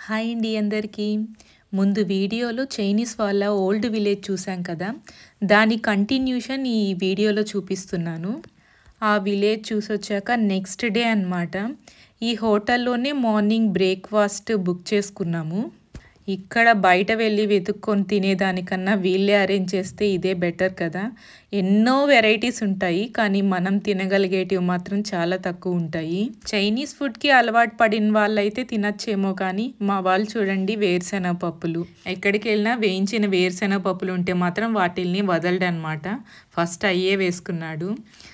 Hi అండి అందరికీ. ముందు వీడియోలో చైనీస్ వాళ్ళ ఓల్డ్ విలేజ్ చూసాం కదా, దాని కంటిన్యూషన్ ఈ వీడియోలో చూపిస్తున్నాను. ఆ విలేజ్ చూసొచ్చాక నెక్స్ట్ డే అన్నమాట ఈ హోటల్లోనే మార్నింగ్ బ్రేక్ఫాస్ట్ బుక్ చేసుకున్నాము. ఇక్కడ బయట వెళ్ళి వెతుక్కొని తినేదానికన్నా వీళ్ళే అరేంజ్ చేస్తే ఇదే బెటర్ కదా. ఎన్నో వెరైటీస్ ఉంటాయి, కానీ మనం తినగలిగేటివి మాత్రం చాలా తక్కువ ఉంటాయి. చైనీస్ ఫుడ్కి అలవాటు పడిన వాళ్ళైతే తినచ్చేమో, కానీ మా వాళ్ళు చూడండి వేరుశెనగ పప్పులు, ఎక్కడికి వెళ్ళినా వేయించిన వేరుశెనగ పప్పులు ఉంటే మాత్రం వాటిల్ని వదలడనమాట. ఫస్ట్ అయ్యే వేసుకున్నాడు.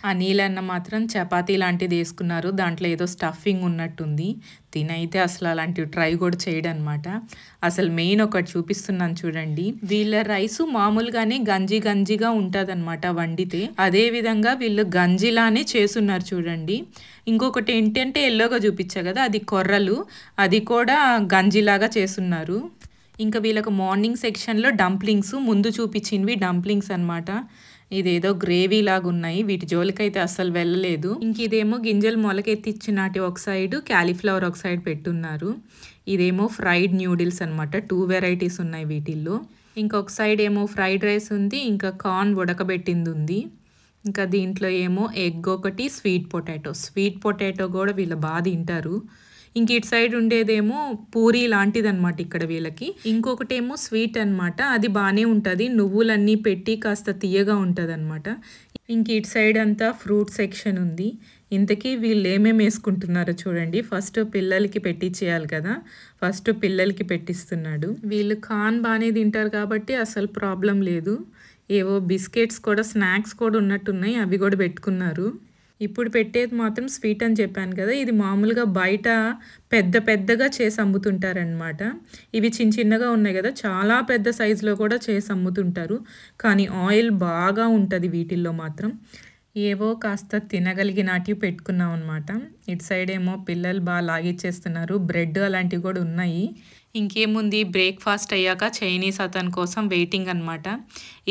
ఆ నీళ్ళన్న మాత్రం చపాతీ లాంటిది వేసుకున్నారు, దాంట్లో ఏదో స్టఫింగ్ ఉన్నట్టుంది. తినైతే అసలు అలాంటివి ట్రై కూడా చేయడనమాట. అసలు మెయిన్ ఒకటి చూపిస్తున్నాను చూడండి. వీళ్ళ రైసు మామూలుగానే గంజి గంజిగా ఉంటుంది అనమాట వండితే, అదే విధంగా వీళ్ళు గంజిలానే చేసున్నారు చూడండి. ఇంకొకటి ఏంటంటే ఎల్లోగా చూపించా కదా, అది కొర్రలు, అది కూడా గంజిలాగా చేసున్నారు. ఇంకా వీళ్ళకు మార్నింగ్ సెక్షన్లో డంప్లింగ్స్, ముందు చూపించినవి డంప్లింగ్స్ అనమాట. ఇదేదో గ్రేవీ లాగా ఉన్నాయి, వీటి జోలికైతే అస్సలు వెళ్ళలేదు. ఇంక ఇదేమో గింజలు మొలకెత్తిచ్చినాటి ఒక సైడ్, క్యాలీఫ్లవర్ ఒక సైడ్ పెట్టున్నారు. ఇదేమో ఫ్రైడ్ న్యూడిల్స్ అనమాట, 2 వెరైటీస్ ఉన్నాయి వీటిల్లో. ఇంకొక సైడ్ ఏమో ఫ్రైడ్ రైస్ ఉంది, ఇంకా కార్న్ ఉడకబెట్టింది ఉంది. ఇంకా దీంట్లో ఏమో ఎగ్ ఒకటి, స్వీట్ పొటాటో కూడా వీళ్ళు బాగా తింటారు. ఇంక ఇటు సైడ్ ఉండేదేమో పూరి లాంటిది అనమాట ఇక్కడ వీళ్ళకి. ఇంకొకటేమో స్వీట్ అనమాట, అది బాగానే ఉంటుంది, నువ్వులన్నీ పెట్టి కాస్త తీయగా ఉంటుంది అనమాట. ఇంక ఇటు సైడ్ అంతా ఫ్రూట్ సెక్షన్ ఉంది. ఇంతకీ వీళ్ళు ఏమేమి వేసుకుంటున్నారో చూడండి. ఫస్ట్ పిల్లలకి పెట్టించేయాలి కదా, ఫస్ట్ పిల్లలకి పెట్టిస్తున్నాడు. వీళ్ళు కార్న్ బాగానే తింటారు కాబట్టి అసలు ప్రాబ్లం లేదు. ఏవో బిస్కెట్స్ కూడా, స్నాక్స్ కూడా ఉన్నట్టున్నాయి, అవి కూడా పెట్టుకున్నారు. ఇప్పుడు పెట్టేది మాత్రం స్వీట్ అని చెప్పాను కదా, ఇది మామూలుగా బయట పెద్దగా చేసి అమ్ముతుంటారనమాట. ఇవి చిన్నగా ఉన్నాయి కదా, చాలా పెద్ద సైజులో కూడా చేసి అమ్ముతుంటారు, కానీ ఆయిల్ బాగా ఉంటుంది వీటిల్లో మాత్రం. ఏవో కాస్త తినగలిగినటివి పెట్టుకున్నాం అనమాట. ఇటు సైడ్ ఏమో పిల్లలు బాగా లాగిచ్చేస్తున్నారు, బ్రెడ్ అలాంటివి కూడా ఉన్నాయి. ఇంకేముంది, బ్రేక్ఫాస్ట్ అయ్యాక చైనీస్ అతని కోసం వెయిటింగ్ అనమాట.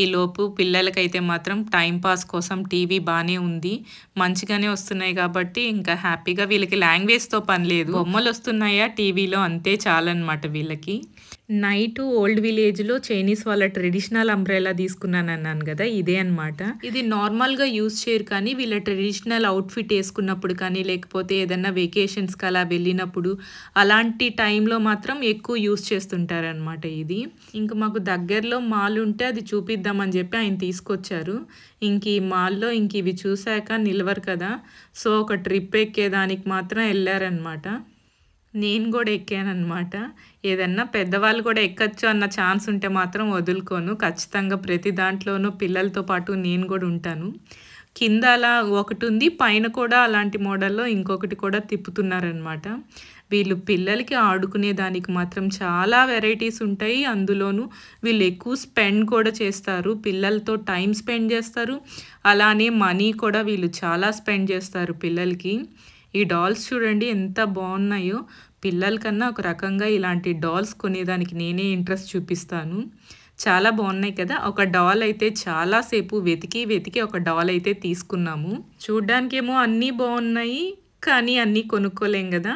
ఈలోపు పిల్లలకైతే మాత్రం టైంపాస్ కోసం టీవీ బాగానే ఉంది, మంచిగానే వస్తున్నాయి కాబట్టి ఇంకా హ్యాపీగా, వీళ్ళకి లాంగ్వేజ్తో పని లేదు, బొమ్మలు వస్తున్నాయా టీవీలో అంతే చాలన్నమాట వీళ్ళకి. నైట్ ఓల్డ్ విలేజ్లో చైనీస్ వాళ్ళ ట్రెడిషనల్ అంబ్రెలా తీసుకున్నాను అన్నాను కదా, ఇదే అనమాట. ఇది నార్మల్గా యూజ్ చేయరు, కానీ వీళ్ళ ట్రెడిషనల్ అవుట్ఫిట్ వేసుకున్నప్పుడు కానీ, లేకపోతే ఏదన్నా వెకేషన్స్కి అలా వెళ్ళినప్పుడు, అలాంటి టైంలో మాత్రం ఎక్కువ యూజ్ చేస్తుంటారనమాట ఇది. ఇంకా మాకు దగ్గరలో మాల్ ఉంటే అది చూపిద్దామని చెప్పి ఆయన తీసుకొచ్చారు. ఇంక ఈ మాల్లో ఇంక ఇవి చూశాక నిలవరు కదా, సో ఒక ట్రిప్ ఎక్కేదానికి మాత్రం వెళ్ళారనమాట. నేను కూడా ఎక్కానమాట. ఏదన్నా పెద్దవాళ్ళు కూడా ఎక్కచ్చు అన్న ఛాన్స్ ఉంటే మాత్రం వదులుకోను, ఖచ్చితంగా ప్రతి దాంట్లోనూ పిల్లలతో పాటు నేను కూడా ఉంటాను. కింద అలా ఒకటి ఉంది, పైన కూడా అలాంటి మోడల్లో ఇంకొకటి కూడా తిప్పుతున్నారనమాట. వీళ్ళు పిల్లలకి ఆడుకునే దానికి మాత్రం చాలా వెరైటీస్ ఉంటాయి, అందులోనూ వీళ్ళు ఎక్కువ స్పెండ్ కూడా చేస్తారు, పిల్లలతో టైం స్పెండ్ చేస్తారు, అలానే మనీ కూడా వీళ్ళు చాలా స్పెండ్ చేస్తారు పిల్లలకి. ఈ డాల్స్ చూడండి ఎంత బాగున్నాయో, పిల్లలకన్నా ఒక రకంగా ఇలాంటి డాల్స్ కొనేదానికి నేనే ఇంట్రెస్ట్ చూపిస్తాను. చాలా బాగున్నాయి కదా. ఒక డాల్ అయితే చాలాసేపు వెతికి ఒక డాల్ అయితే తీసుకున్నాము. చూడ్డానికేమో అన్నీ బాగున్నాయి, కానీ అన్నీ కొనుక్కోలేం కదా,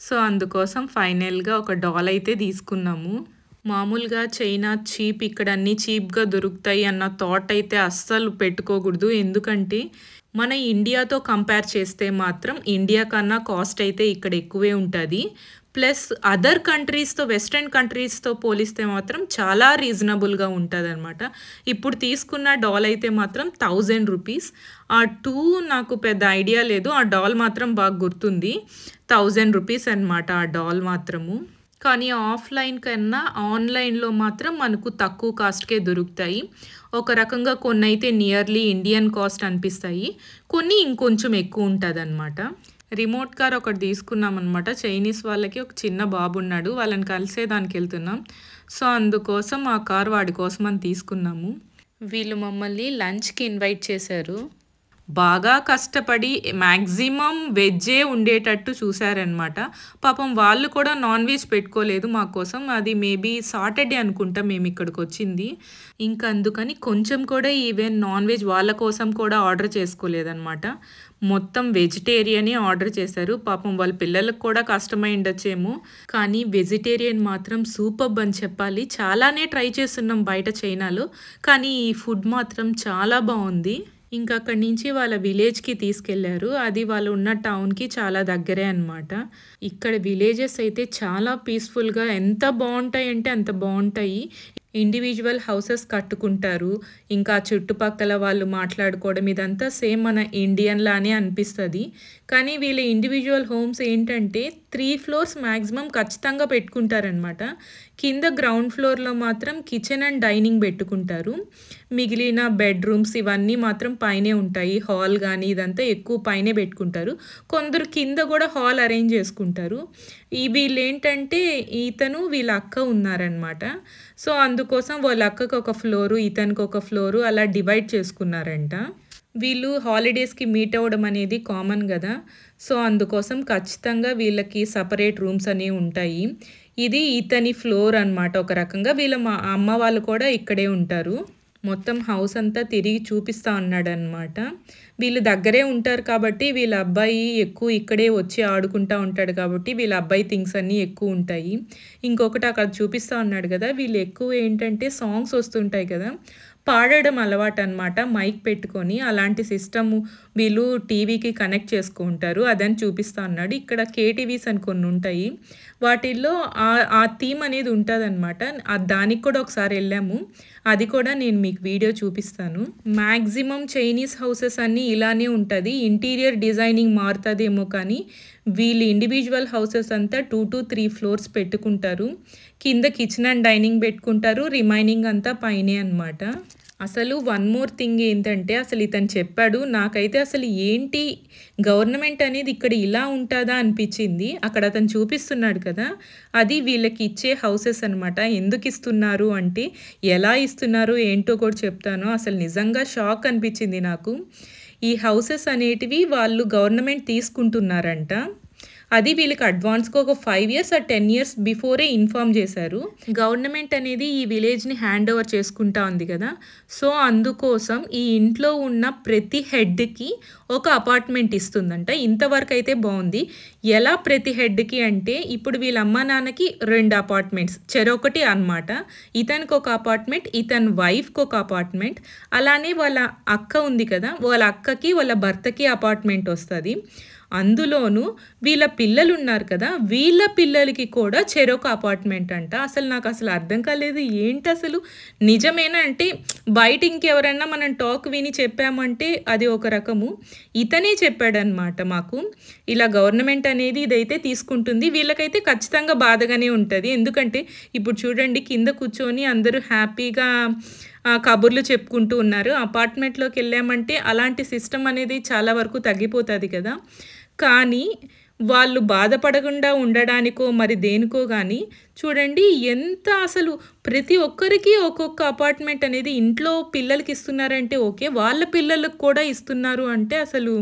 సో అందుకోసం ఫైనల్గా ఒక డాల్ అయితే తీసుకున్నాము. మామూలుగా చైనా చీప్, ఇక్కడ అన్నీ చీప్గా దొరుకుతాయి అన్న థాట్ అయితే అస్సలు పెట్టుకోకూడదు. ఎందుకంటే మన ఇండియాతో కంపేర్ చేస్తే మాత్రం ఇండియా కన్నా కాస్ట్ అయితే ఇక్కడ ఎక్కువే ఉంటుంది. ప్లస్ అదర్ కంట్రీస్తో, వెస్ట్రన్ కంట్రీస్తో పోలిస్తే మాత్రం చాలా రీజనబుల్గా ఉంటుంది అనమాట. ఇప్పుడు తీసుకున్న డాల్ అయితే మాత్రం 1000 రూపీస్. ఆ 2 నాకు పెద్ద ఐడియా లేదు, ఆ డాల్ మాత్రం బాగా గుర్తుంది, 1000 రూపీస్ అనమాట ఆ డాల్ మాత్రము. కానీ ఆఫ్లైన్ కన్నా ఆన్లైన్లో మాత్రం మనకు తక్కువ కాస్ట్కే దొరుకుతాయి. ఒక రకంగా కొన్ని అయితే నియర్లీ ఇండియన్ కాస్ట్ అనిపిస్తాయి, కొన్ని ఇంకొంచెం ఎక్కువ ఉంటుంది అనమాట. రిమోట్ కార్ ఒకటి తీసుకున్నాం అనమాట. చైనీస్ వాళ్ళకి ఒక చిన్న బాబు ఉన్నాడు, వాళ్ళని కలిసేదానికి వెళ్తున్నాం, సో అందుకోసం ఆ కార్ వాడి కోసం అని తీసుకున్నాము. వీళ్ళు మమ్మల్ని లంచ్కి ఇన్వైట్ చేశారు. బాగా కష్టపడి మ్యాక్సిమం వెజ్జే ఉండేటట్టు చూసారనమాట. పాపం వాళ్ళు కూడా నాన్ వెజ్ పెట్టుకోలేదు మా కోసం. అది మేబీ సాటర్‌డే అనుకుంటా మేమిక్కడికొచ్చింది. ఇంక అందుకని కొంచెం కూడా ఈవెన్ నాన్ వెజ్ వాళ్ళ కోసం కూడా ఆర్డర్ చేసుకోలేదనమాట. మొత్తం వెజిటేరియనే ఆర్డర్ చేశారు. పాపం వాళ్ళ పిల్లలకు కూడా కష్టమై ఉండొచ్చేమో. కానీ వెజిటేరియన్ మాత్రం సూపర్బ్ అని చెప్పాలి. చాలానే ట్రై చేస్తున్నాం బయట చైనాలో. కానీ ఈ ఫుడ్ మాత్రం చాలా బావుంది. ఇంక అక్కడి నుంచి వాళ్ళ విలేజ్‌కి తీసుకెళ్లారు. అది వాళ్ళు ఉన్న టౌన్‌కి చాలా దగ్గరే అనమాట. ఇక్కడ విలేజెస్ అయితే చాలా పీస్‌ఫుల్‌గా ఎంత బావుంటాయంటే అంత బావుంటాయి. ఇండివిడ్యువల్ హౌసెస్ కట్టుకుంటారు. ఇంకా చుట్టుపక్కల వాళ్ళు మాట్లాడుకోవడం ఇదంతా సేమ్ మన ఇండియన్ లానే అనిపిస్తది. కానీ వీళ్ళ ఇండివిడ్యువల్ హోమ్స్ ఏంటంటే 3 ఫ్లోర్స్ మ్యాక్సిమం ఖచ్చితంగా పెట్టుకుంటారనమాట. కింద గ్రౌండ్ ఫ్లోర్‌లో మాత్రం కిచెన్ అండ్ డైనింగ్ పెట్టుకుంటారు. మిగిలిన బెడ్‌రూమ్స్ ఇవన్నీ మాత్రం పైనే ఉంటాయి. హాల్ గానీ ఇదంతా ఎక్కువ పైనే పెట్టుకుంటారు. కొందరు కింద కూడా హాల్ అరేంజ్ చేసుకుంటారు. వీళ్ళేంటంటే ఇతను వీళ్ళ అక్క ఉన్నారనమాట. సో, అందుకోసం వాళ్ళ అక్కకి ఒక ఫ్లోరు, ఇతనికి ఒక ఫ్లోరు అలా డివైడ్ చేసుకున్నారంట. వీళ్ళు హాలిడేస్‌కి మీట్ అవ్వడం అనేది కామన్ గదా! సో, అందుకోసం ఖచ్చితంగా వీళ్ళకి సెపరేట్ రూమ్స్ అనేవి ఉంటాయి. ఇది ఇతని ఫ్లోర్ అనమాట ఒక రకంగా. మా అమ్మ వాళ్ళు కూడా ఇక్కడే ఉంటారు. మొత్తం హౌస్ అంతా తిరిగి చూపిస్తా అన్నాడనమాట. వీళ్ళు దగ్గరే ఉంటారు కాబట్టి వీళ్ళ అబ్బాయి ఎక్కువ ఇక్కడే వచ్చి ఆడుకుంటా ఉంటాడు కాబట్టి వీళ్ళ అబ్బాయి థింగ్స్ అన్నీ ఎక్కువ ఉంటాయి. ఇంకొకటి అక్కడ చూపిస్తా ఉన్నాడు కదా! వీళ్ళు ఎక్కువ ఏంటంటే సాంగ్స్ వస్తుంటాయి కదా! పాడడం అలవాటనమాట మైక్ పెట్టుకొని. అలాంటి సిస్టము వీళ్ళు టీవీకి కనెక్ట్ చేసుకుంటారు. అదని చూపిస్తా అన్నాడు. ఇక్కడ కేటీవీస్ అని కొన్ని ఉంటాయి. వాటిల్లో ఆ థీమ్ అనేది ఉంటదనమాట. దానికి కూడా ఒకసారి వెళ్ళాము. అది కూడా నేను మీకు వీడియో చూపిస్తాను. మ్యాక్సిమం చైనీస్ హౌసెస్ అన్నీ ఇలానే ఉంటది. ఇంటీరియర్ డిజైనింగ్ మారుతదేమో కానీ వీళ్ళు ఇండివిడ్యువల్ హౌసెస్ అంతా 2-3 ఫ్లోర్స్ పెట్టుకుంటారు. కింద కిచెన్ అండ్ డైనింగ్ పెట్టుకుంటారు. రిమైనింగ్ అంతా పైనే అనమాట. అసలు వన్ మోర్ థింగ్ ఏంటంటే అసలు ఇతను చెప్పాడు. నాకైతే అసలు ఏంటి గవర్నమెంట్ అనేది ఇక్కడ ఇలా ఉంటుందా అనిపించింది. అక్కడ అతను చూపిస్తున్నాడు కదా! అది వీళ్ళకి ఇచ్చే హౌసెస్ అనమాట. ఎందుకు ఇస్తున్నారు అంటే ఎలా ఇస్తున్నారు ఏంటో కూడా చెప్తాను. అసలు నిజంగా షాక్ అనిపించింది నాకు. ఈ హౌసెస్ అనేటివి వాళ్ళు గవర్నమెంట్ తీసుకుంటున్నారంట. అది వీళ్ళకి అడ్వాన్స్‌గా ఒక 5 years or 10 years before inform చేశారు. గవర్నమెంట్ అనేది ఈ విలేజ్‌ని హ్యాండ్ ఓవర్ చేసుకుంటా ఉంది కదా! సో, అందుకోసం ఈ ఇంట్లో ఉన్న ప్రతి హెడ్‌కి ఒక అపార్ట్మెంట్ ఇస్తుందంట. ఇంతవరకు అయితే బావుంది. ఎలా ప్రతి హెడ్‌కి అంటే ఇప్పుడు వీళ్ళ అమ్మా నాన్నకి 2 అపార్ట్మెంట్స్ చెరొకటి అనమాట. ఇతనికి ఒక అపార్ట్మెంట్, ఇతని వైఫ్‌కి ఒక అపార్ట్మెంట్. అలానే వాళ్ళ అక్క ఉంది కదా! వాళ్ళ అక్కకి వాళ్ళ భర్తకి అపార్ట్మెంట్ వస్తది. అందులోనూ వీళ్ళ పిల్లలున్నారు కదా! వీళ్ళ పిల్లలకి కూడా చెరొక అపార్ట్మెంట్ అంట. నాకు అసలు అర్థం కాలేదు. ఏంటసలు నిజమేనా అంటే బయట ఇంకెవరన్నా మనం టాక్ విని చెప్పామంటే అది ఒక రకము. ఇతనే చెప్పాడనమాట మాకు. ఇలా గవర్నమెంట్ అనేది ఇదైతే తీసుకుంటుంది. వీళ్ళకైతే ఖచ్చితంగా బాధగానే ఉంటది. ఎందుకంటే ఇప్పుడు చూడండి కింద కూర్చొని అందరూ హ్యాపీగా కబుర్లు చెప్పుకుంటూ ఉన్నారు. అపార్ట్మెంట్‌లోకి వెళ్ళామంటే అలాంటి సిస్టమ్ అనేది చాలా వరకు తగ్గిపోతది కదా! కానీ వాళ్ళు బాధపడకుండా ఉండడానికో మరి దేనికో గానీ చూడండి ఎంత అసలు ప్రతి ఒక్కరికి ఒక్కొక్క అపార్ట్మెంట్ అనేది ఇంట్లో పిల్లలకి ఇస్తున్నారంటే ఓకే. వాళ్ళ పిల్లలకు కూడా ఇస్తున్నారు అంటే అసలు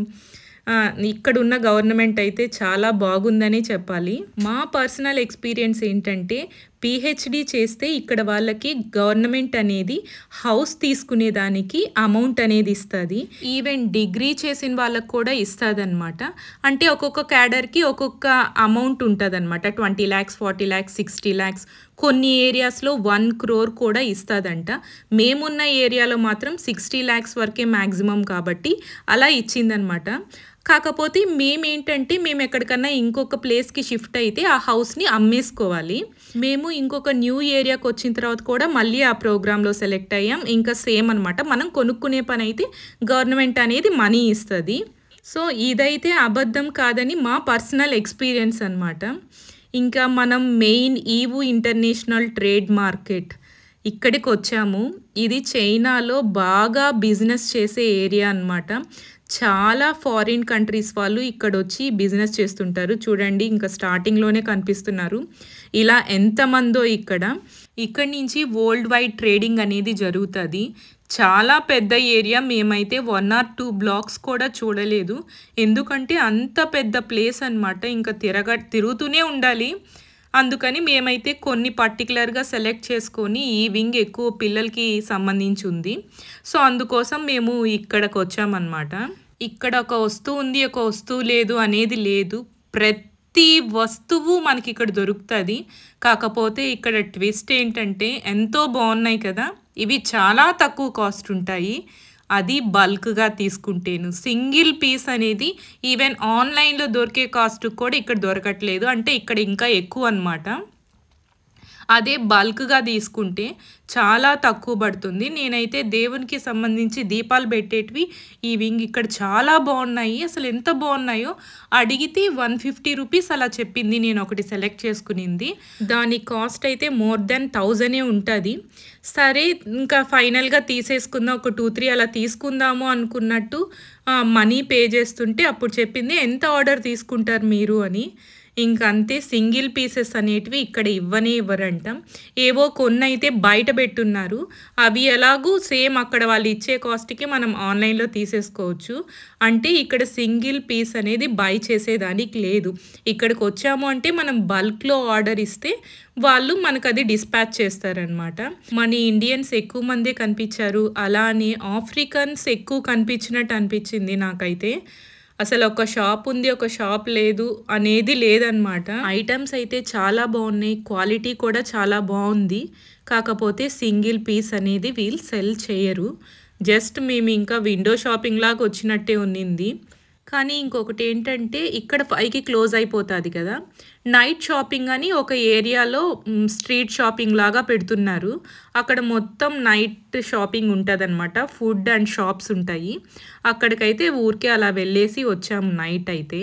ఇక్కడున్న గవర్నమెంట్ అయితే చాలా బాగుందనే చెప్పాలి. మా పర్సనల్ ఎక్స్‌పీరియన్స్ ఏంటంటే పీహెచ్‌డీ చేస్తే ఇక్కడ వాళ్ళకి గవర్నమెంట్ అనేది హౌస్ తీసుకునేదానికి అమౌంట్ అనేది ఇస్తది. ఈవెన్ డిగ్రీ చేసిన వాళ్ళకి కూడా ఇస్తదనమాట. అంటే ఒక్కొక్క క్యాడర్‌కి ఒక్కొక్క అమౌంట్ ఉంటదనమాట. 20 lakhs, 40 lakhs, 60 lakhs కొన్ని ఏరియాస్‌లో 1 crore కూడా ఇస్తదంట. మేమున్న ఏరియాలో మాత్రం 60 lakhs వరకే మ్యాక్సిమం కాబట్టి అలా ఇచ్చిందనమాట. కాకపోతే మేమేంటంటే మేము ఎక్కడికన్నా ఇంకొక ప్లేస్‌కి షిఫ్ట్ అయితే ఆ హౌస్‌ని అమ్మేసుకోవాలి. మేము ఇంకొక న్యూ ఏరియాకి వచ్చిన తర్వాత కూడా మళ్ళీ ఆ ప్రోగ్రామ్‌లో సెలెక్ట్ అయ్యాం. ఇంకా సేమ్ అనమాట. మనం కొనుక్కునే పనైతే గవర్నమెంట్ అనేది మనీ ఇస్తది. సో, ఇదైతే అబద్ధం కాదని మా పర్సనల్ ఎక్స్‌పీరియన్స్ అనమాట. ఇంకా మనం మెయిన్ ఈవు ఇంటర్నేషనల్ ట్రేడ్ మార్కెట్ ఇక్కడికొచ్చాము. ఇది చైనాలో బాగా బిజినెస్ చేసే ఏరియా అనమాట. చాలా ఫారిన్ కంట్రీస్ వాళ్ళు ఇక్కడొచ్చి బిజినెస్ చేస్తుంటారు. చూడండి ఇంకా స్టార్టింగ్‌లోనే కనిపిస్తున్నారు. ఇలా ఎంతమందో ఇక్కడ. ఇక్కడి నుంచి వరల్డ్ వైడ్ ట్రేడింగ్ అనేది జరుగుతది. చాలా పెద్ద ఏరియా. మేమైతే 1 ఆర్ 2 బ్లాక్స్ కూడా చూడలేదు. ఎందుకంటే అంత పెద్ద ప్లేస్ అన్నమాట. ఇంకా తిరుగుతూనే ఉండాలి. అందుకని మేమైతే కొన్ని పర్టిక్యులర్‌గా సెలెక్ట్ చేసుకొని ఈ వింగ్ ఎక్కువ పిల్లలకి సంబంధించి ఉంది. సో, అందుకోసం మేము ఇక్కడికొచ్చామన్నమాట. ఇక్కడ ఒక వస్తువు ఉంది, ఒక వస్తువు లేదు అనేది లేదు. ప్రతి వస్తువు మనకిక్కడ దొరుకుతది. కాకపోతే ఇక్కడ ట్విస్ట్ ఏంటంటే ఎంతో బాగున్నాయి కదా! ఇవి చాలా తక్కువ కాస్ట్ ఉంటాయి. అది బల్క్‌గా తీసుకుంటేను. సింగిల్ పీస్ అనేది ఈవెన్ ఆన్‌లైన్‌లో దొరికే కాస్ట్‌కి కూడా ఇక్కడ దొరకట్లేదు. అంటే ఇక్కడ ఇంకా ఎక్కువ అన్నమాట. అదే బల్క్‌గా తీసుకుంటే చాలా తక్కువ పడుతుంది. నేనైతే దేవునికి సంబంధించి దీపాలు పెట్టేటివి ఈ వింగ్ ఇక్కడ చాలా బాగున్నాయి. అసలు ఎంత బాగున్నాయో అడిగితే 150 రూపీస్ అలా చెప్పింది. నేను ఒకటి సెలెక్ట్ చేసుకునింది. దాని కాస్ట్ అయితే మోర్ దెన్ 1000 ఉంటది. సరే ఇంకా ఫైనల్‌గా తీసేసుకుందాం. ఒక 2, 3 అలా తీసుకుందాము అనుకున్నట్టు మనీ పే చేస్తుంటే అప్పుడు చెప్పింది ఎంత ఆర్డర్ తీసుకుంటారు మీరు అని. ఇంకంతే సింగిల్ పీసెస్ అనేటివి ఇక్కడ ఇవ్వరంట. ఏవో కొన్నైతే బయట పెట్టున్నారు. అవి ఎలాగూ సేమ్ అక్కడ వాళ్ళు ఇచ్చే కాస్ట్‌కి మనం ఆన్‌లైన్‌లో తీసేసుకోవచ్చు. అంటే ఇక్కడ సింగిల్ పీస్ అనేది బై చేసేదానికి లేదు. ఇక్కడికొచ్చాము అంటే మనం బల్క్‌లో ఆర్డర్ ఇస్తే వాళ్ళు మనకది డిస్పాచ్ చేస్తారనమాట. మన ఇండియన్స్ ఎక్కువ మందే కనిపించారు. అలానే ఆఫ్రికన్స్ ఎక్కువ కనిపించినట్టు అనిపించింది నాకైతే. అసలు ఒక షాప్ ఉంది, ఒక షాప్ లేదు అనేది లేదనమాట. ఐటమ్స్ అయితే చాలా బాగున్నాయి. క్వాలిటీ కూడా చాలా బాగుంది. కాకపోతే సింగిల్ పీస్ అనేది వీళ్ళు సెల్ చేయరు. జస్ట్ మేము ఇంకా విండో షాపింగ్ లాగా వచ్చినట్టే ఉన్నింది. కానీ ఇంకొకటి ఏంటంటే ఇక్కడ 5కి క్లోజ్ అయిపోతుంది కదా! నైట్ షాపింగ్ అని ఒక ఏరియాలో స్ట్రీట్ షాపింగ్ లాగా పెడుతున్నారు. అక్కడ మొత్తం నైట్ షాపింగ్ ఉంటుందన్నమాట. ఫుడ్ అండ్ షాప్స్ ఉంటాయి. అక్కడికైతే ఊరికే అలా వెళ్ళేసి వచ్చాము నైట్ అయితే.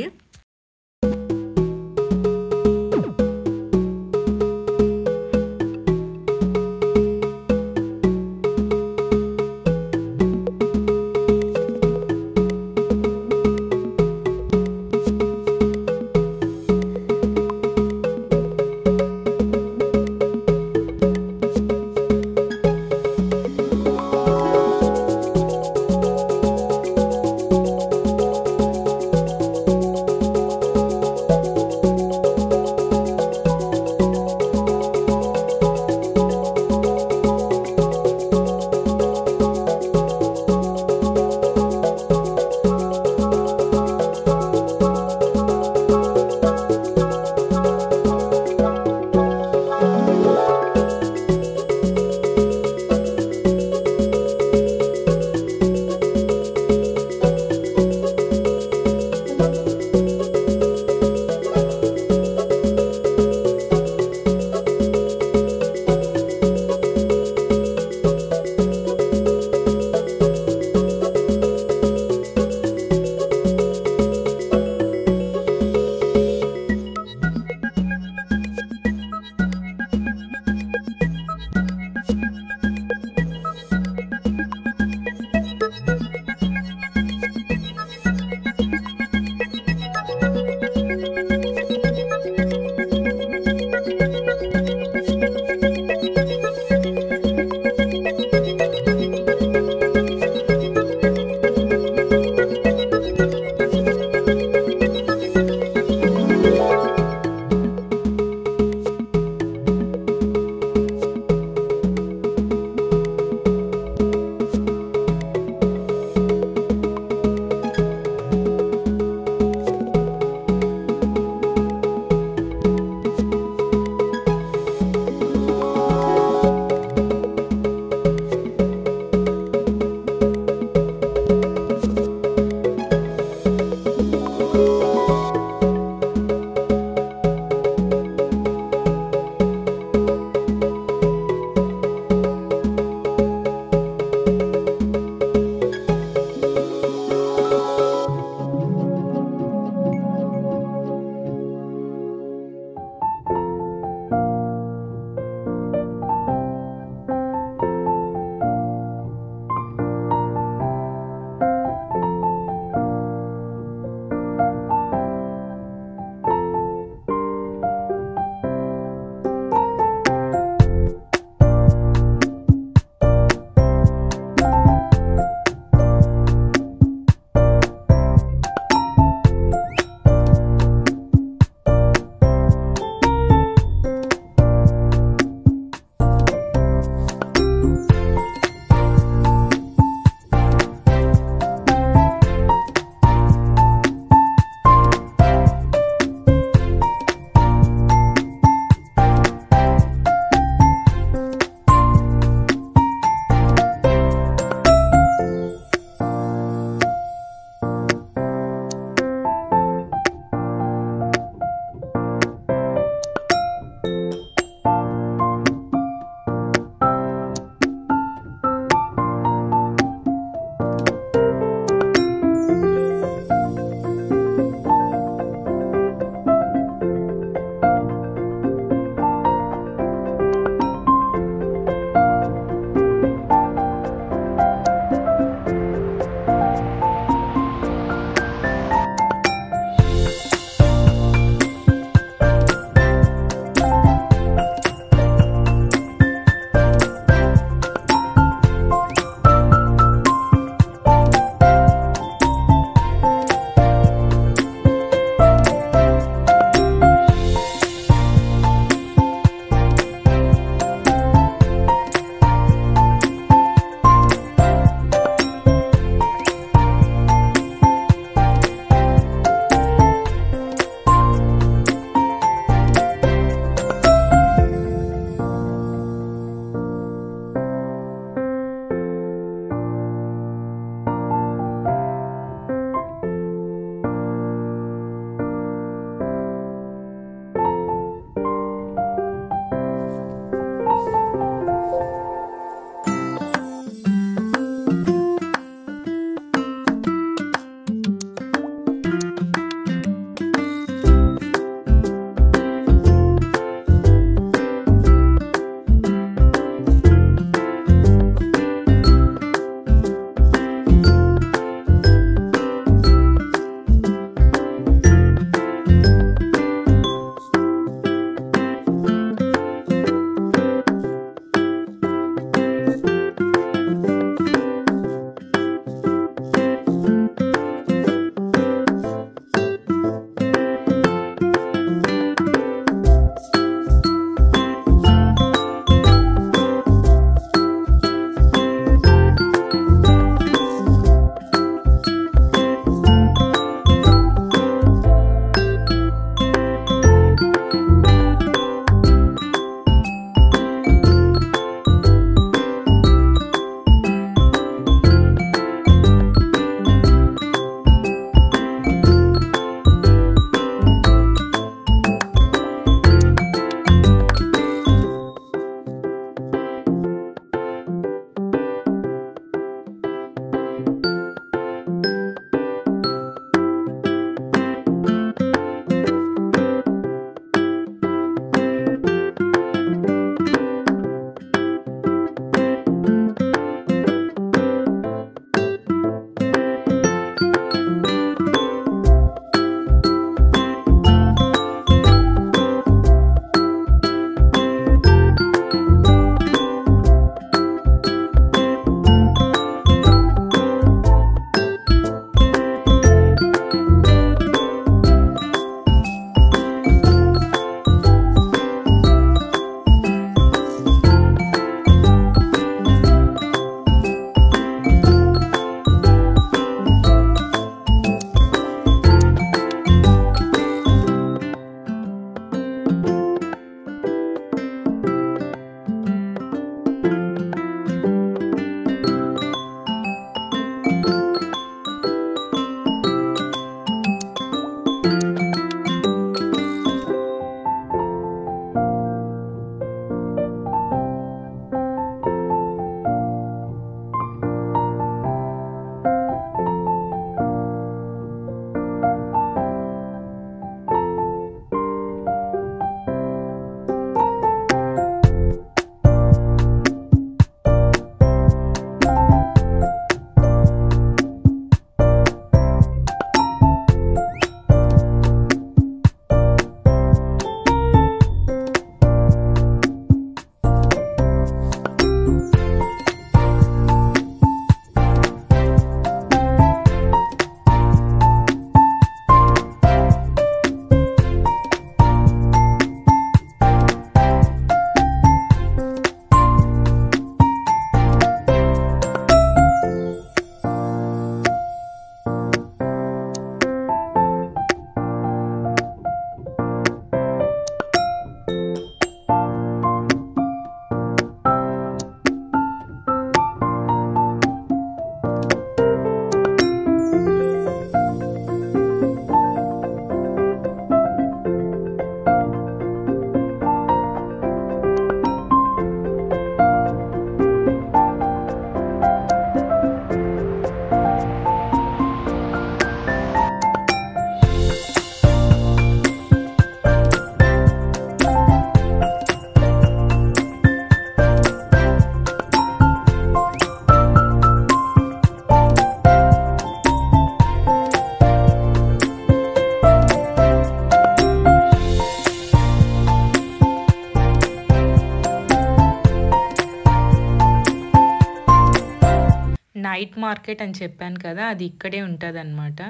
నైట్ మార్కెట్ అని చెప్పాను కదా, అది ఇక్కడే ఉంటుందన్నమాట.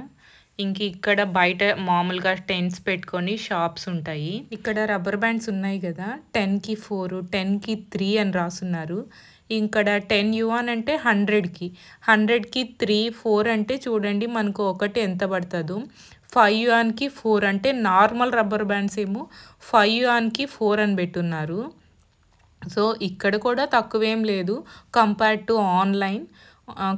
ఇంక ఇక్కడ బయట మామూలుగా టెంట్స్ పెట్టుకొని షాప్స్ ఉంటాయి. ఇక్కడ రబ్బర్ బ్యాండ్స్ ఉన్నాయి కదా, 10కి 4, 10కి 3 అని రాసున్నారు. ఇక్కడ 10 yuan అంటే 100కి, 100కి 3, 4 అంటే చూడండి మనకు ఒకటి ఎంత పడుతుందో. 5 yuanకి 4 అంటే నార్మల్ రబ్బర్ బ్యాండ్స్ ఏమో 5 yuanకి 4 అని పెట్టున్నారు. సో ఇక్కడ కూడా తక్కువేం లేదు కంపేర్డ్ టు ఆన్లైన్.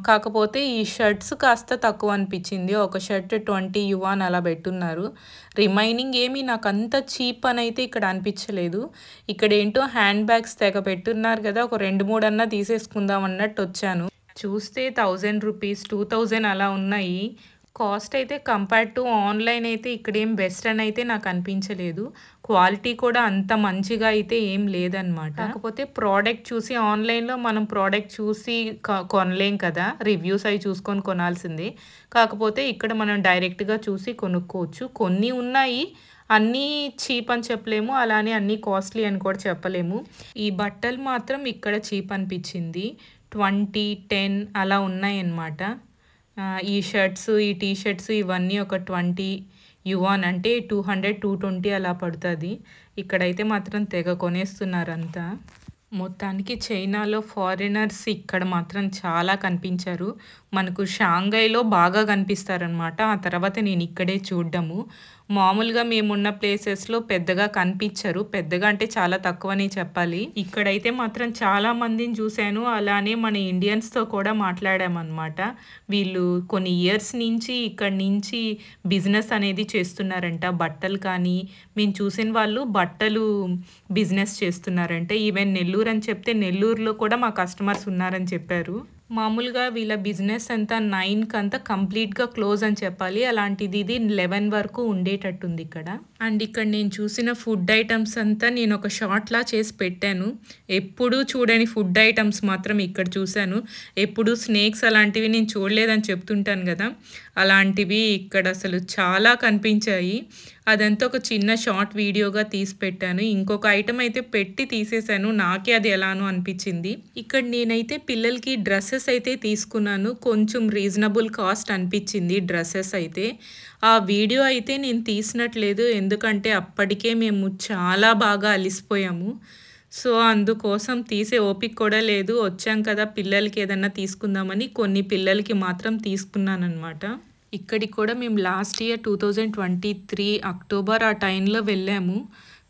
కాకపోతే ఈ షర్ట్స్ కాస్త తక్కువ అనిపించింది. ఒక షర్ట్ 20 yuan అలా పెట్టున్నారు. రిమైనింగ్ ఏమీ నాకు అంత చీప్ అని అయితే ఇక్కడ అనిపించలేదు. ఇక్కడ ఏంటో హ్యాండ్ బ్యాగ్స్ తెగ పెట్టున్నారు కదా, ఒక 2-3 అన్నా తీసేసుకుందాం అన్నట్టు వచ్చాను. చూస్తే 1000 రూపీస్, 2000 అలా ఉన్నాయి. కాస్ట్ అయితే కంపేర్డ్ టు ఆన్లైన్ అయితే ఇక్కడేం బెస్ట్ అని అయితే నాకు అనిపించలేదు. క్వాలిటీ కూడా అంత మంచిగా అయితే ఏం లేదనమాట. కాకపోతే ప్రోడక్ట్ చూసి ఆన్లైన్లో మనం ప్రోడక్ట్ చూసి కొనలేం కదా, రివ్యూస్ అవి చూసుకొని కొనాల్సిందే. కాకపోతే ఇక్కడ మనం డైరెక్ట్గా చూసి కొనుక్కోవచ్చు. కొన్ని ఉన్నాయి, అన్నీ చీప్ అని చెప్పలేము, అలానే అన్నీ కాస్ట్లీ అని కూడా చెప్పలేము. ఈ బట్టలు మాత్రం ఇక్కడ చీప్ అనిపించింది. 20, 10 అలా ఉన్నాయన్నమాట. ఈ షర్ట్స్, ఈ టీ షర్ట్స్ ఇవన్నీ ఒక 20 yuan అంటే 200, 220 అలా పడుతుంది. ఇక్కడైతే మాత్రం తెగ కొనేస్తున్నారంతా. మొత్తానికి చైనాలో ఫారినర్స్ ఇక్కడ మాత్రం చాలా కనిపించారు. మనకు షాంఘైలో బాగా కనిపిస్తారనమాట. ఆ తర్వాత నేను ఇక్కడే చూడడము. మామూలుగా మేమున్న ప్లేసెస్లో పెద్దగా కనిపించరు. పెద్దగా అంటే చాలా తక్కువనే చెప్పాలి. ఇక్కడైతే మాత్రం చాలా మందిని చూశాను. అలానే మన ఇండియన్స్తో కూడా మాట్లాడామన్నమాట. వీళ్ళు కొన్ని ఇయర్స్ నుంచి ఇక్కడి నుంచి బిజినెస్ అనేది చేస్తున్నారంట. బట్టలు కానీ మేము చూసిన వాళ్ళు బట్టలు బిజినెస్ చేస్తున్నారంట. ఈవెన్ నెల్లూరు అని చెప్తే నెల్లూరులో కూడా మా కస్టమర్స్ ఉన్నారని చెప్పారు. మామూలుగా వీళ్ళ బిజినెస్ అంతా 9కి అంతా కంప్లీట్గా క్లోజ్ అని చెప్పాలి. అలాంటిది ఇది 11 వరకు ఉండేటట్టుంది ఇక్కడ. అండ్ ఇక్కడ నేను చూసిన ఫుడ్ ఐటమ్స్ అంతా నేను ఒక షార్ట్లా చేసి పెట్టాను. ఎప్పుడూ చూడని ఫుడ్ ఐటమ్స్ మాత్రం ఇక్కడ చూశాను. ఎప్పుడు స్నేక్స్ అలాంటివి నేను చూడలేదని చెప్తుంటాను కదా, అలాంటివి ఇక్కడ అసలు చాలా కనిపించాయి. అదంతా ఒక చిన్న షార్ట్ వీడియోగా తీసి పెట్టాను. ఇంకొక ఐటమ్ అయితే పెట్టి తీసేశాను. నాకే అది ఎలానో అనిపించింది. ఇక్కడ నేనైతే పిల్లలకి డ్రెస్సెస్ అయితే తీసుకున్నాను. కొంచెం రీజనబుల్ కాస్ట్ అనిపించింది డ్రెస్సెస్ అయితే. ఆ వీడియో అయితే నేను తీసినట్లేదు, ఎందుకంటే అప్పటికే మేము చాలా బాగా అలిసిపోయాము. సో అందుకోసం తీసే ఓపిక కూడా లేదు. వచ్చాం కదా పిల్లలకి ఏదన్నా తీసుకుందామని కొన్ని పిల్లలకి మాత్రం తీసుకున్నాను అనమాట. ఇక్కడికి కూడా మేము లాస్ట్ ఇయర్ 2023 అక్టోబర్ ఆ టైంలో వెళ్ళాము.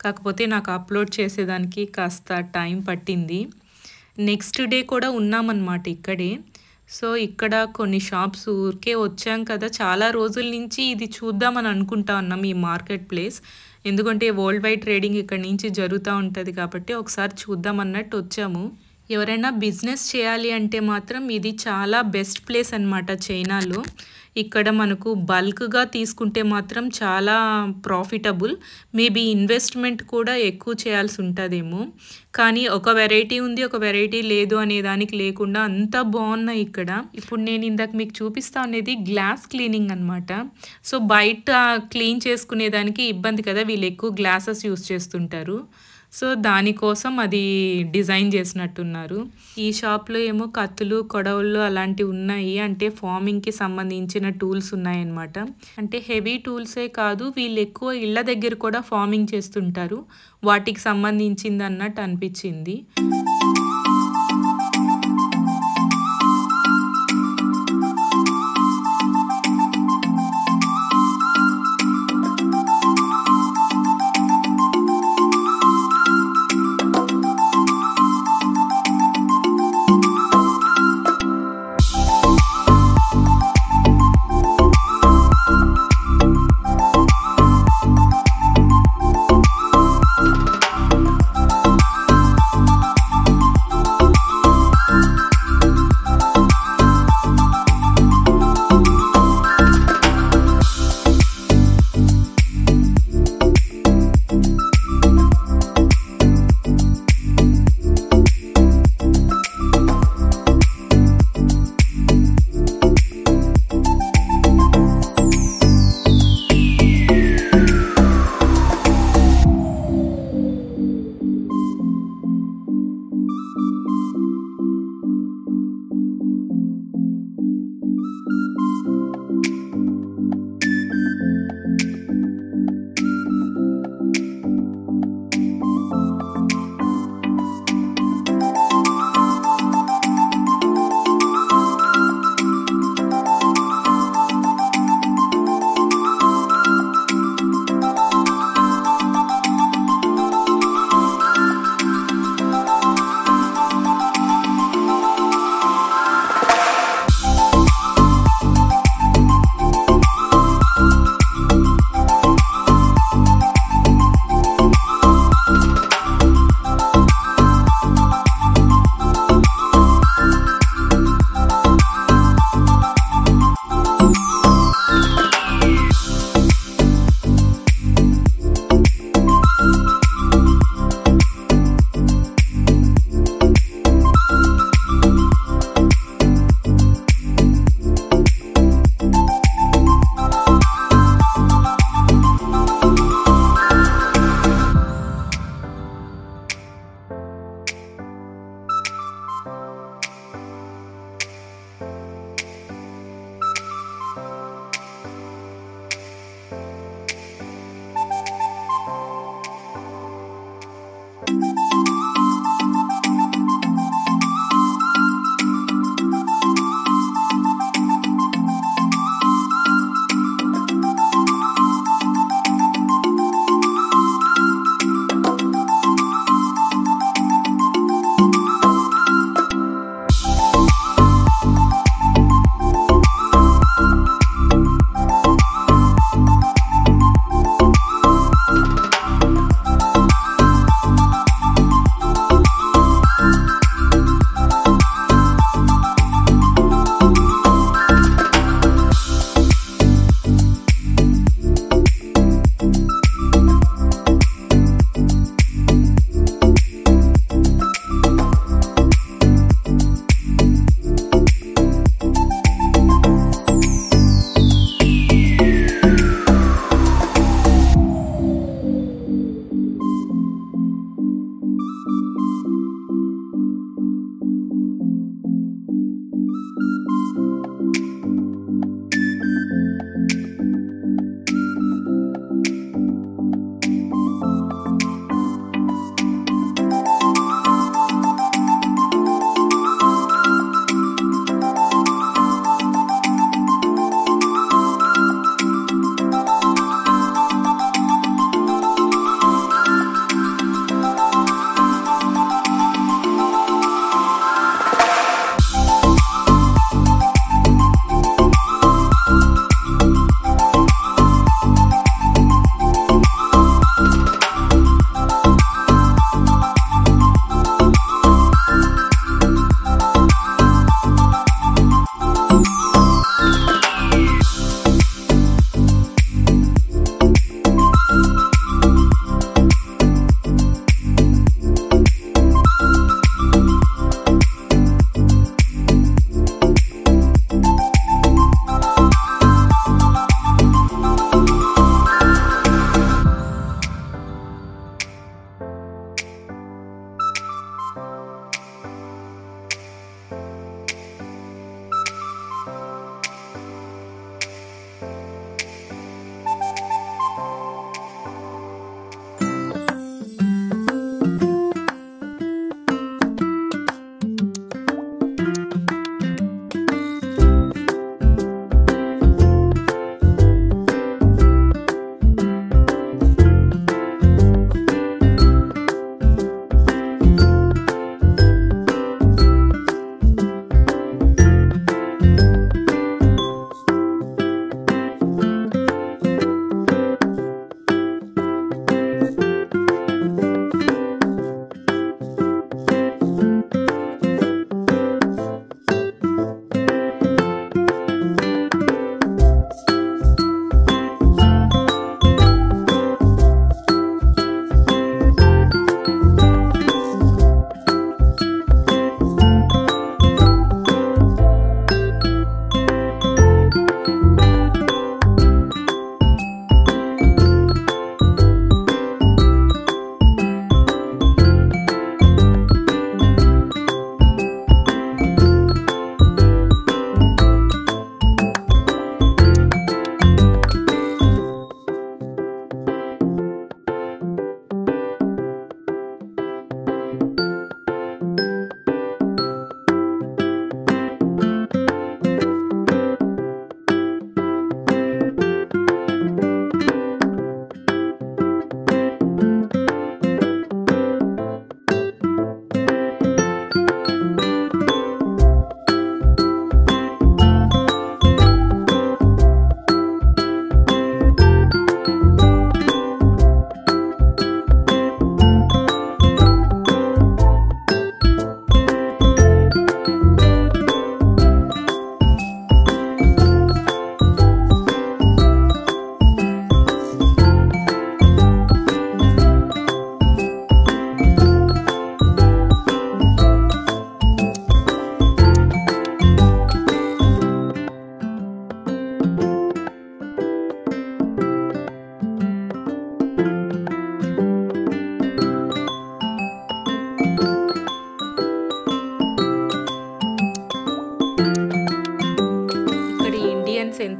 కాకపోతే నాకు అప్లోడ్ చేసేదానికి కాస్త టైం పట్టింది. నెక్స్ట్ డే కూడా ఉన్నామన్నమాట ఇక్కడే. సో ఇక్కడ కొన్ని షాప్స్ ఊరికే వచ్చాం కదా, చాలా రోజుల నుంచి ఇది చూద్దామని అనుకుంటా ఉన్నాం ఈ మార్కెట్ ప్లేస్. ఎందుకంటే వరల్డ్ వైడ్ ట్రేడింగ్ ఇక్కడ నుంచి జరుగుతూ ఉంటుంది కాబట్టి ఒకసారి చూద్దాం అన్నట్టు వచ్చాము. ఎవరైనా బిజినెస్ చేయాలి అంటే మాత్రం ఇది చాలా బెస్ట్ ప్లేస్ అన్నమాట చైనాలో. ఇక్కడ మనకు బల్క్గా తీసుకుంటే మాత్రం చాలా ప్రాఫిటబుల్. మేబీ ఇన్వెస్ట్మెంట్ కూడా ఎక్కువ చేయాల్సి ఉంటుందేమో, కానీ ఒక వెరైటీ ఉంది ఒక వెరైటీ లేదు అనే దానికి లేకుండా అంతా బాగున్నాయి ఇక్కడ. ఇప్పుడు నేను ఇందాక మీకు చూపిస్తా అనేది గ్లాస్ క్లీనింగ్ అనమాట. సో బయట క్లీన్ చేసుకునేదానికి ఇబ్బంది కదా, వీళ్ళు ఎక్కువ గ్లాసెస్ యూస్ చేస్తుంటారు. సో దానికోసం అది డిజైన్ చేసినట్టున్నారు. ఈ షాప్లో ఏమో కత్తులు, కొడవళ్ళు అలాంటివి ఉన్నాయి. అంటే ఫార్మింగ్కి సంబంధించిన టూల్స్ ఉన్నాయన్నమాట. అంటే హెవీ టూల్సే కాదు, వీళ్ళు ఎక్కువ ఇళ్ళ దగ్గర కూడా ఫార్మింగ్ చేస్తుంటారు. వాటికి సంబంధించింది అన్నట్టు అనిపించింది.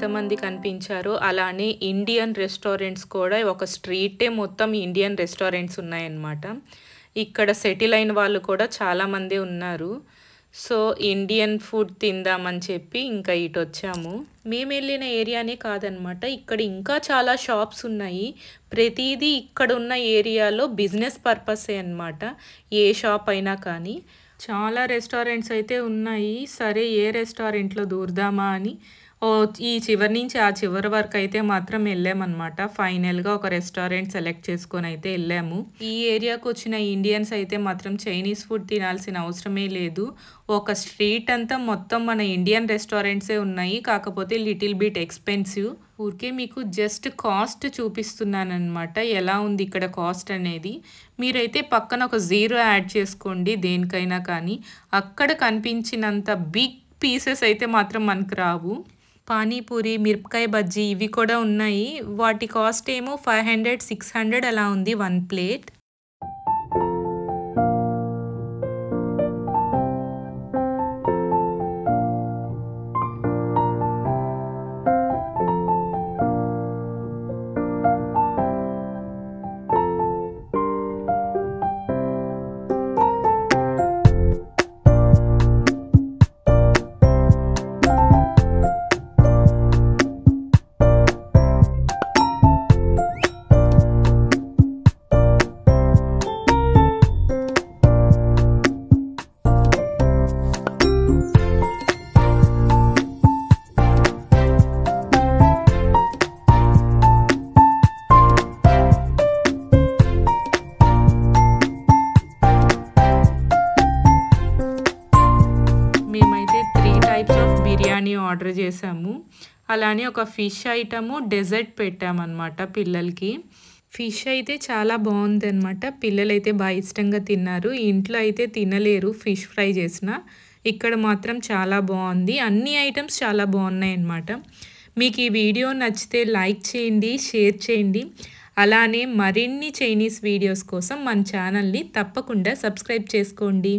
ఎంతమంది కనిపించారో అలానే ఇండియన్ రెస్టారెంట్స్ కూడా ఒక స్ట్రీటే మొత్తం ఇండియన్ రెస్టారెంట్స్ ఉన్నాయన్నమాట. ఇక్కడ సెటిల్ అయిన వాళ్ళు కూడా చాలామంది ఉన్నారు. సో ఇండియన్ ఫుడ్ తిందామని చెప్పి ఇంకా ఇటు వచ్చాము. మేము వెళ్ళిన ఏరియానే కాదనమాట, ఇక్కడ ఇంకా చాలా షాప్స్ ఉన్నాయి. ప్రతిదీ ఇక్కడ ఉన్న ఏరియాలో బిజినెస్ పర్పసే అనమాట, ఏ షాప్ అయినా కానీ. చాలా రెస్టారెంట్స్ అయితే ఉన్నాయి. సరే ఏ రెస్టారెంట్లో దూరదామా అని ఈ చివరి నుంచి ఆ చివరి వరకు అయితే మాత్రం వెళ్ళామన్నమాట. ఫైనల్గా ఒక రెస్టారెంట్ సెలెక్ట్ చేసుకొని అయితే వెళ్ళాము. ఈ ఏరియాకు వచ్చిన ఇండియన్స్ అయితే మాత్రం చైనీస్ ఫుడ్ తినాల్సిన అవసరమే లేదు. ఒక స్ట్రీట్ అంతా మొత్తం మన ఇండియన్ రెస్టారెంట్సే ఉన్నాయి, కాకపోతే లిటిల్ బిట్ ఎక్స్పెన్సివ్. ఊరికే మీకు జస్ట్ కాస్ట్ చూపిస్తున్నాను అనమాట, ఎలా ఉంది ఇక్కడ కాస్ట్ అనేది. మీరైతే పక్కన ఒక 0 యాడ్ చేసుకోండి దేనికైనా కానీ. అక్కడ కనిపించినంత బిగ్ పీసెస్ అయితే మాత్రం మనకు రావు. పానీపూరి, మిరపకాయ బజ్జీ ఇవి కూడా ఉన్నాయి. వాటి కాస్ట్ ఏమో 500, 600 అలా ఉంది 1 ప్లేట్. మేమైతే 3 టైప్స్ ఆఫ్ బిర్యానీ ఆర్డర్ చేసాము. అలానే ఒక ఫిష్ ఐటము, డెజర్ట్ పెట్టామన్నమాట పిల్లలకి. ఫిష్ అయితే చాలా బాగుంది అనమాట, పిల్లలైతే బాగా ఇష్టంగా తిన్నారు. ఇంట్లో అయితే తినలేరు ఫిష్ ఫ్రై చేసిన, ఇక్కడ మాత్రం చాలా బాగుంది. అన్ని ఐటమ్స్ చాలా బాగున్నాయి అన్నమాట. మీకు ఈ వీడియో నచ్చితే లైక్ చేయండి, షేర్ చేయండి. అలానే మరిన్ని చైనీస్ వీడియోస్ కోసం మన ఛానల్ని తప్పకుండా సబ్స్క్రైబ్ చేసుకోండి.